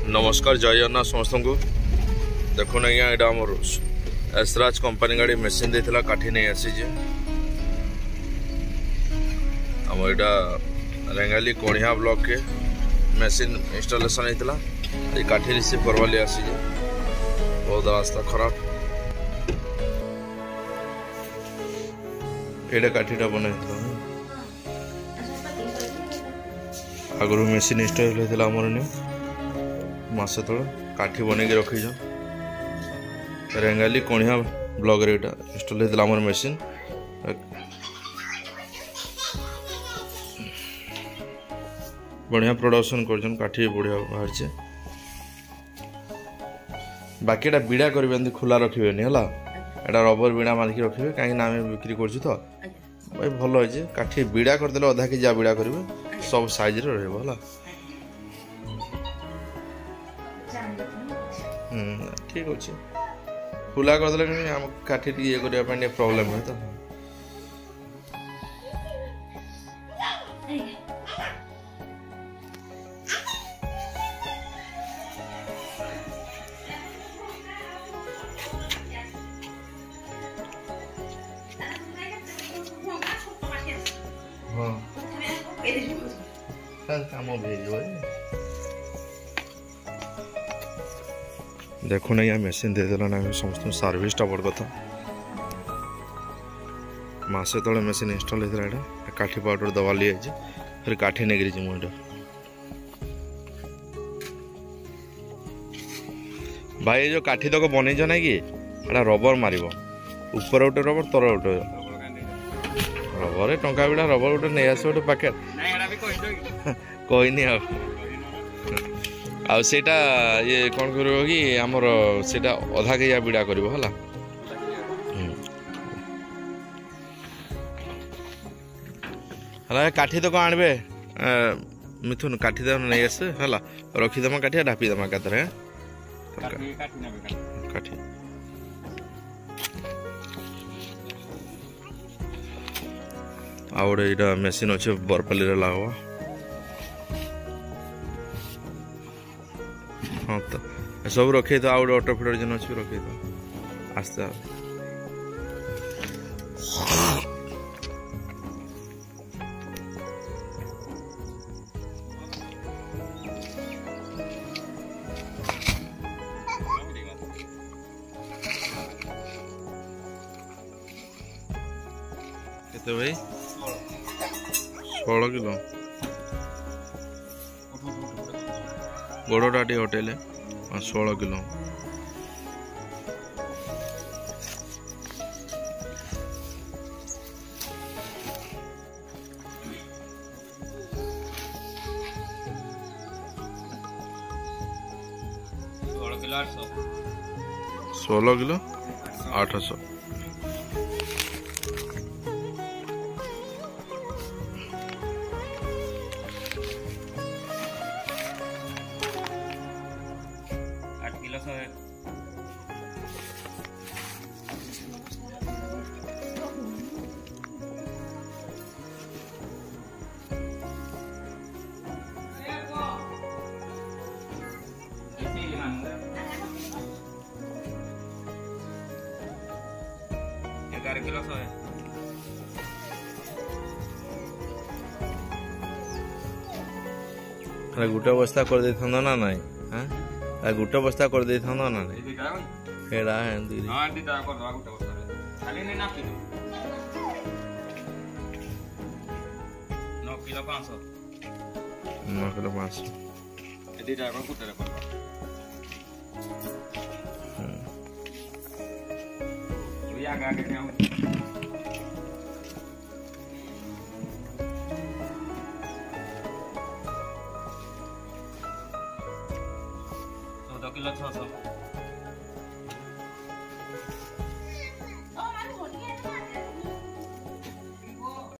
नमस्कार जय जगन्नाथ समस्त को देखुन आज्ञा यहाँ आमर एसराज कंपानी गाड़ी मेसीन देता काठी नहीं आसी आम यहाँ रेंगाली कोणिया ब्लॉक के मेसीन इंस्टॉलेशन होता ये काठी रिसीव करवा लिए आसी बहुत रास्ता खराब ये काठीटा बनाई आगु मेसीन इंस्टॉल होता आमर मासे तले काठी बन के रखी रेंगाली कोणिया ब्लॉक रे इंस्टॉल होता आमर मेसीन बढ़िया प्रोडक्शन कर काठी बढ़िया बाहर बाकी बीड़ा करें खुला रखे है रबर बीड़ा मारिक रखिए कहीं आम बिक्री कर भाई भल है काठी बीड़ा करदे अधा के जहाँ बीड़ा करेंगे सब साइज रहा ठीक अच्छे खुला करदे आम काठी ये करने प्रॉब्लम है तो देखो ना मेसीन दे देला ना समस्त सर्विसटा बड़ कथा मासे तले मेसीन इंस्टॉल होता है काठी पाउडर दवा ली फिर काठी नहीं गिरी मुझे भाई जो काठी तक बन ना कि रबर मार ऊपर गोटे रबर तर गोटे रबर टंका बिड़ा रबर गोटे नहीं आस गोटे पैकेट कहनी आउटा ये कौन कर कि आमर सेटा अधा के बीड़ा कर काठी तो कौन आनबे मिथुन काठी तो नहीं आसे है रखीदमा काठी ढापीदमा काठी काठी आउे यहाँ मेसीन अच्छे बरपाली लगा हाँ तो सब रखे तो आउे ऑटो फिटर जेन अच्छे रखे तो आस्ते केते भाई 16 किलो गोड़ाटी होटेल 16 किलो सोलह किलो 800 गोटे बस्ता कर दे ना नाई हाँ गोटे बस्ता कर दे ना नाई हेड़ा है 9 किलो 500 किलो 600